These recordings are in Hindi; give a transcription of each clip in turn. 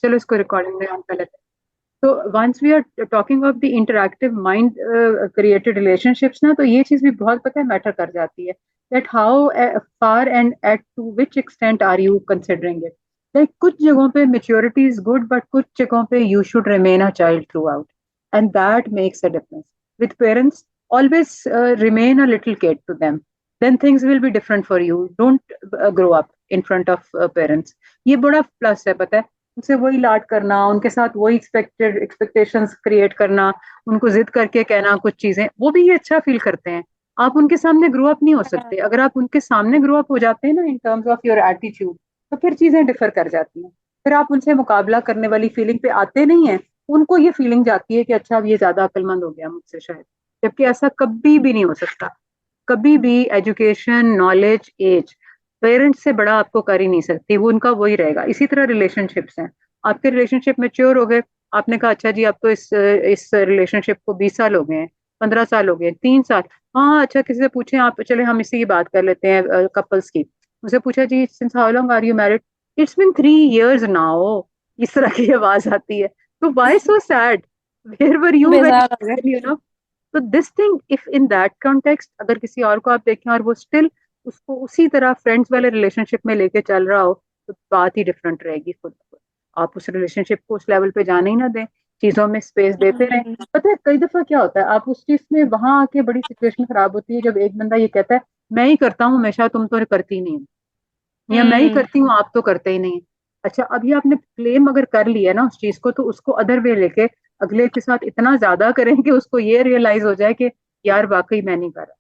चलो इसको रिकॉर्डिंग में हम कर लेते हैं. तो once we are talking of the interactive mind created relationships ना, तो ये चीज भी बहुत पता है मैटर कर जाती है, that how far and at to which extent are you considering it. Like कुछ जगहों पे मेच्योरिटी इज गुड, बट कुछ जगहों पे you should remain a child through out, and that makes a difference. With parents always remain a little kid to them, then things will be different for you. Don't grow up in front of parents. ये बड़ा प्लस है पता है. उनसे वही लाड करना, उनके साथ वही एक्सपेक्टेशंस क्रिएट करना, उनको जिद करके कहना कुछ चीजें, वो भी ये अच्छा फील करते हैं. आप उनके सामने ग्रो अप नहीं हो सकते. अगर आप उनके सामने ग्रो अप हो जाते हैं ना in terms of your attitude, तो फिर चीजें डिफर कर जाती हैं. फिर आप उनसे मुकाबला करने वाली फीलिंग पे आते नहीं है. उनको ये फीलिंग जाती है कि अच्छा अब ये ज्यादा अक्लमंद हो गया मुझसे शायद, जबकि ऐसा कभी भी नहीं हो सकता. कभी भी एजुकेशन, नॉलेज, एज पेरेंट्स से बड़ा आपको कर ही नहीं सकती. वो उनका वही रहेगा. इसी तरह रिलेशनशिप्स हैं. आपके रिलेशनशिप मेच्योर हो गए, आपने कहा अच्छा जी अब तो इस रिलेशनशिप को 20 साल हो गए हैं, 15 साल हो गए, 3 साल. हाँ अच्छा, किसी से पूछे आप, चले हम इसी की बात कर लेते हैं कपल्स की. मुझे पूछा जी since how long are you married, it's been 3 years now. इस तरह की आवाज आती है. तो why so sad, where were you बेजार हो गया। When you know. तो this thing if in that context अगर किसी और को आप देखें और वो स्टिल उसको उसी तरह फ्रेंड्स वाले रिलेशनशिप में लेके चल रहा हो, तो बात ही डिफरेंट रहेगी. खुद आप उस रिलेशनशिप को उस लेवल पे जाने ही ना दें, चीजों में स्पेस देते रहें. हम्म। पता है कई दफा क्या होता है, आप उस चीज में वहां आके बड़ी सिचुएशन खराब होती है जब एक बंदा ये कहता है मैं ही करता हूँ हमेशा, तुम तो करती नहीं हो, या मैं ही हम्म। करती हूँ आप तो करते ही नहीं. अच्छा अब ये आपने क्लेम अगर कर लिया ना उस चीज को, तो उसको अदर वे लेके अगले के साथ इतना ज्यादा करें कि उसको ये रियलाइज हो जाए कि यार वाकई मैं नहीं कर रहा.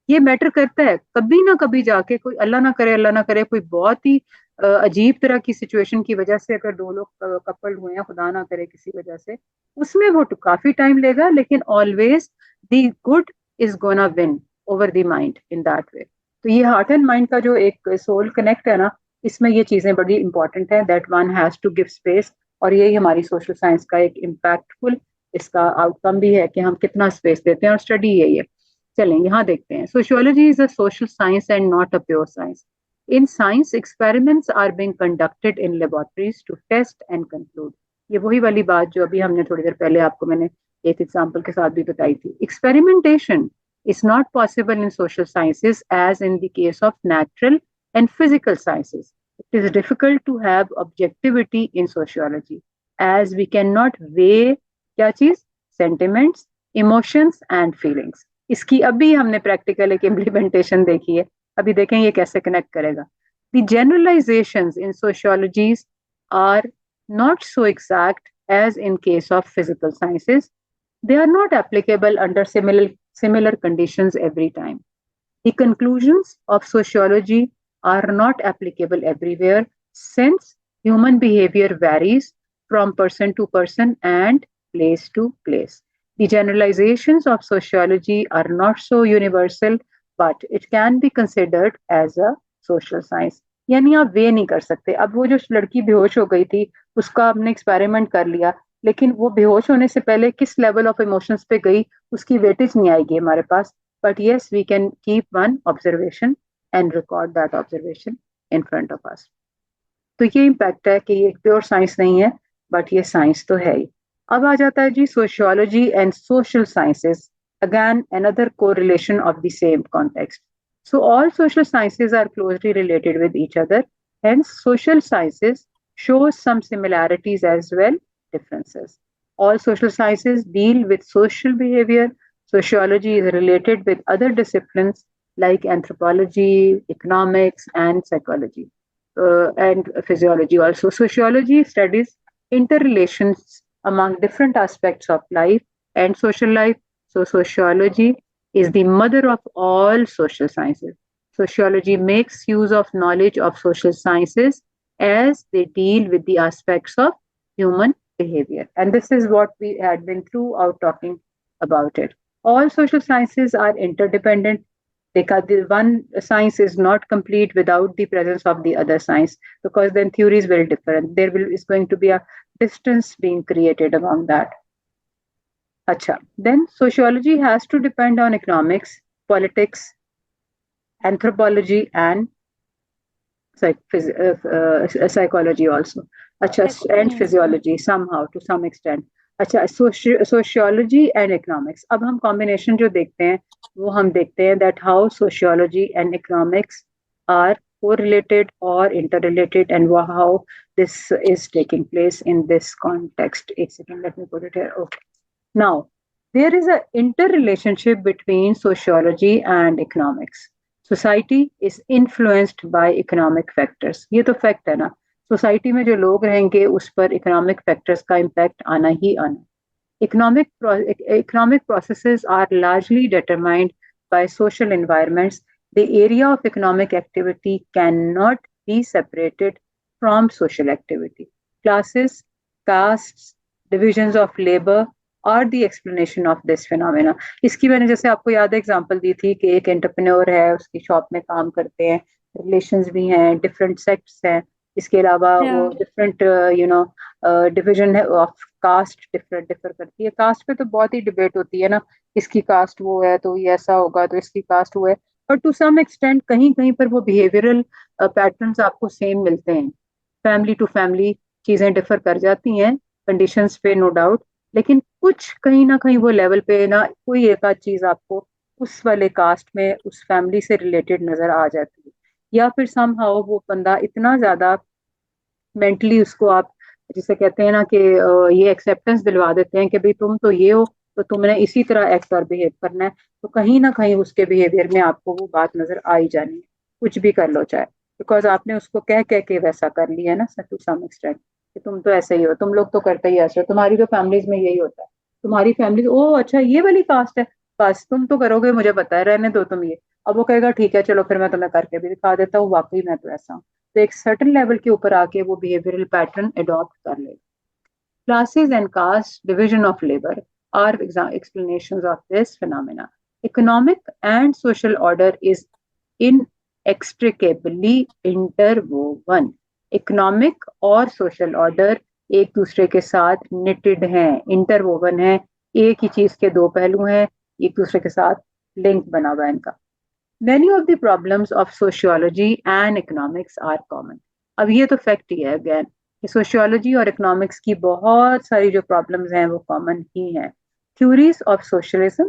ये मैटर करता है. कभी ना कभी जाके कोई, अल्लाह ना करे कोई बहुत ही अजीब तरह की सिचुएशन की वजह से अगर दो लोग कपल हुए हैं, खुदा ना करे किसी वजह से, उसमें वो तो काफी टाइम लेगा, लेकिन always the good is gonna win over the mind in that way. तो ये हार्ट एंड माइंड का जो एक सोल कनेक्ट है ना, इसमें ये चीजें बड़ी इंपॉर्टेंट है, that one has to give space. और यही हमारी सोशल साइंस का एक इम्पैक्टफुल इसका आउटकम भी है कि हम कितना स्पेस देते हैं, और स्टडी यही है. चलें यहाँ देखते हैं. Sociology is a social science and not a pure science. In science experiments are being conducted in laboratories to test and conclude. ये वही वाली बात जो अभी हमने थोड़ी देर पहले आपको मैंने एक एग्जांपल के साथ भी बताई थी. Experimentation is not possible in social sciences as in the case of natural and physical sciences. It is difficult to have objectivity in sociology as we cannot weigh क्या चीज, sentiments, emotions and feelings. इसकी अभी हमने प्रैक्टिकल एक इम्प्लीमेंटेशन देखी है. अभी देखें ये कैसे कनेक्ट करेगा. The generalizations in sociologies are not so exact as in case of physical sciences. They are not applicable under similar conditions every time. The conclusions of sociology are not applicable everywhere since human behavior varies from person to person and place to place. The generalizations of sociology are not so universal, but it can be considered as a social science. यानी आप वे नहीं कर सकते. अब वो जो लड़की बेहोश हो गई थी, उसका आपने एक्सपेरिमेंट कर लिया, लेकिन वो बेहोश होने से पहले किस लेवल ऑफ इमोशंस पे गई, उसकी वेटेज नहीं आएगी हमारे पास. But yes, we can keep one observation and record that observation in front of us. तो ये इम्पैक्ट है कि ये प्योर साइंस नहीं है, बट ये साइंस तो है ही. अब आ जाता है जी sociology and social sciences, again another correlation of the same context. So all social sciences are closely related with each other. Hence, social sciences show some similarities as well differences. All social sciences deal with social behavior. Sociology is related with other disciplines like anthropology, economics, and psychology, and physiology also. Sociology studies interrelations among different aspects of life and social life. So, sociology is the mother of all social sciences. Sociology makes use of knowledge of social sciences as they deal with the aspects of human behavior. And this is what we had been throughout talking about it. All social sciences are interdependent because the one science is not complete without the presence of the other science, because then theories will differ and there will is going to be a distance being created among that. Acha. Then sociology has to depend on economics, politics, anthropology, and psychology also. अच्छा, and physiology somehow to some extent. अच्छा, सोशियोलॉजी एंड इकोनॉमिक्स, अब हम कॉम्बिनेशन जो देखते हैं वो हम देखते हैं that how sociology and economics are correlated or interrelated, and how this is taking place in this context. A second, let me put it here. Okay. Now, there is an interrelationship between sociology and economics. Society is influenced by economic factors. ये तो फैक्ट है ना, सोसाइटी में जो लोग रहेंगे उस पर इकोनॉमिक फैक्टर्स का इम्पैक्ट आना ही आना. Economic processes are largely determined by social environments. The area of economic activity cannot be separated from social activity. Classes, castes, divisions of labor are the explanation of this phenomena. इसकी मैंने जैसे आपको याद है एग्जांपल दी थी कि एक एंटरप्रेन्योर है, उसकी शॉप में काम करते हैं, रिलेशंस भी हैं, डिफरेंट सेक्ट्स हैं, इसके अलावा वो डिफरेंट डिवीजन है ऑफ कास्ट डिफर करती है. कास्ट पे तो बहुत ही डिबेट होती है ना, इसकी कास्ट वो है तो ये ऐसा होगा, तो इसकी कास्ट वो है, और टू सम एक्सटेंट कहीं कहीं पर वो बिहेवियरल पैटर्न्स आपको सेम मिलते हैं. फैमिली टू फैमिली चीजें डिफर कर जाती हैं कंडीशंस पे, नो डाउट, लेकिन कुछ कहीं ना कहीं वो लेवल पे ना कोई एक आध चीज आपको उस वाले कास्ट में उस फैमिली से रिलेटेड नजर आ जाती है. या फिर समहाउ वो बंदा इतना ज्यादा मेंटली उसको आप जिसे कहते हैं ना कि ये एक्सेप्टेंस दिलवा देते हैं कि भाई तुम तो ये हो तो तुमने इसी तरह एक्ट और बिहेव करना है, तो कहीं ना कहीं उसके बिहेवियर में आपको वो बात नजर आ ही जानी है, कुछ भी कर लो चाहे, बिकॉज आपने उसको कह कह के वैसा कर लिया है ना टू सम एक्सटेंट, कि तुम तो ऐसे ही हो, तुम लोग तो करते ही ऐसे हो, तुम्हारी तो फैमिलीज में यही होता है, तुम्हारी फैमिली ओ अच्छा ये वाली कास्ट है, बस तुम तो करोगे मुझे पता है, रहने दो तुम ये. अब वो कहेगा ठीक है चलो फिर मैं तुम्हें करके भी दिखा देता हूँ, वाकई मैं तो ऐसा हूँ, तो एक सर्टन लेवल के ऊपर आके वो बिहेवियरल पैटर्न अडॉप्ट कर ले. Classes and caste, division of labour are explanations of this phenomena. Economic and social order is inextricably interwoven. Economic और सोशल ऑर्डर एक दूसरे के साथ निटेड हैं, इंटरवोवन है, एक ही चीज के दो पहलू हैं, एक दूसरे के साथ लिंक बना हुआ है इनका. Many of the problems of sociology and economics are common. अब ये तो फैक्ट ही है अगेन कि सोशियोलॉजी और इकोनॉमिक्स की बहुत सारी जो प्रॉब्लम्स हैं वो कॉमन ही हैं. Theories of socialism,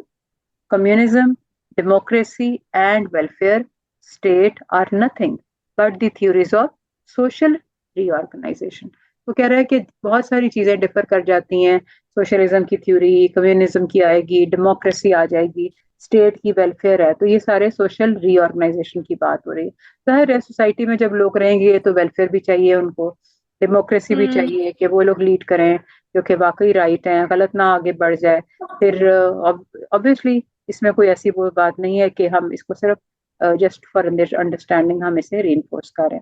communism, democracy and welfare state are nothing but the theories of social reorganisation. वो कह रहा है कि बहुत सारी चीजें डिफर कर जाती हैं, सोशलिज्म की थ्योरी, कम्युनिज्म की आएगी, डेमोक्रेसी आ जाएगी, स्टेट की वेलफेयर है, तो ये सारे सोशल रीऑर्गेनाइजेशन की बात हो रही है. जाहिर है सोसाइटी में जब लोग रहेंगे तो वेलफेयर भी चाहिए उनको, डेमोक्रेसी भी चाहिए कि वो लोग लीड करें जो कि वाकई राइट है, गलत ना आगे बढ़ जाए. फिर ऑब्वियसली इसमें कोई ऐसी वो बात नहीं है कि हम इसको सिर्फ जस्ट फॉर अंडरस्टैंडिंग हम इसे रीइंफोर्स करें.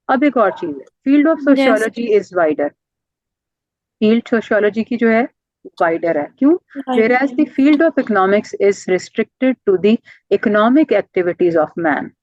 अब एक और चीज है, field of sociology is wider. Field sociology की जो है वाइडर है, क्यों? whereas the field of economics is restricted to the economic activities of man.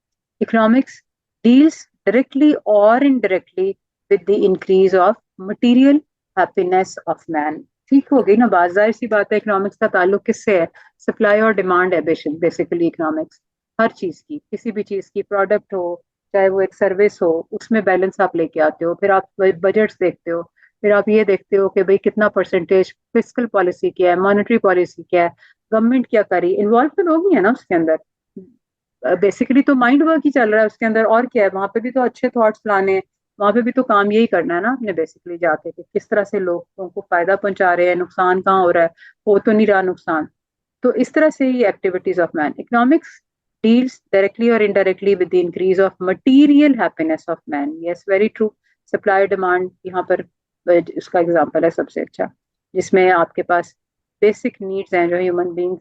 Economics deals directly or indirectly with the increase of material happiness of man. ठीक हो गई ना बात, जाहिर सी बात है इकोनॉमिक्स का ताल्लुक किससे है? सप्लाई और डिमांड है बेसिकली इकोनॉमिक्स, हर चीज की, किसी भी चीज की, प्रोडक्ट हो चाहे वो एक सर्विस हो, उसमें बैलेंस आप लेके आते हो, फिर आप बजट्स देखते हो, फिर आप ये देखते हो कि भाई कितना परसेंटेज फिस्कल पॉलिसी क्या है, मॉनेटरी पॉलिसी क्या है, गवर्नमेंट क्या करी, इन्वॉल्व तो लोग ही है ना उसके अंदर, बेसिकली तो माइंड वर्क ही चल रहा है उसके अंदर, और क्या है, वहां पे भी तो अच्छे थॉट्स लाने हैं, वहां पे भी तो काम यही करना है ना आपने बेसिकली जाके कि किस तरह से लोगों को फायदा पहुंचा रहे हैं, नुकसान कहाँ हो रहा है, हो तो नहीं रहा नुकसान. तो इस तरह से ही activities of man. Economics deals directly or indirectly with the increase of material happiness of man. Yes, very true. Supply demand यहाँ पर उसका एग्जांपल है सबसे अच्छा, जिसमें आपके पास बेसिक नीड्स हैं जो ह्यूमन बींग्स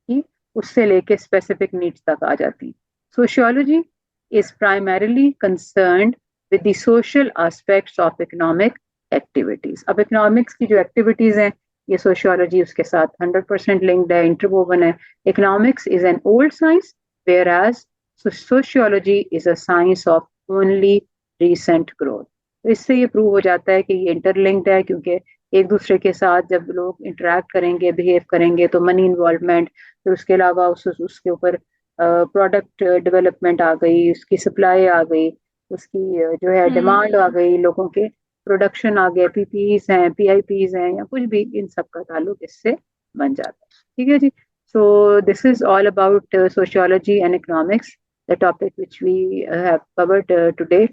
की, उससे लेके स्पेसिफिक नीड्स तक आ जाती. Sociology is primarily concerned with the social aspects of economic activities. अब इकोनॉमिक्स की जो एक्टिविटीज हैं ये सोशियोलॉजी उसके साथ 100% लिंक्ड है, इंटरवोवन है. Economics is an old science whereas sociology is a science of only recent growth. तो इससे ये प्रूव हो जाता है कि ये इंटरलिंक्ड है, क्योंकि एक दूसरे के साथ जब लोग इंटरेक्ट करेंगे, बिहेव करेंगे, तो मनी इन्वॉल्वमेंट, फिर उसके अलावा उसके ऊपर प्रोडक्ट डेवलपमेंट आ गई, उसकी सप्लाई आ गई, उसकी जो है डिमांड आ गई लोगों के, प्रोडक्शन आ गया, पीपीईज हैं, पीआईपीज हैं, या कुछ भी, इन सब का ताल्लुक इससे बन जाता है। ठीक है जी। So this is all about sociology and economics, the topic which we have covered today.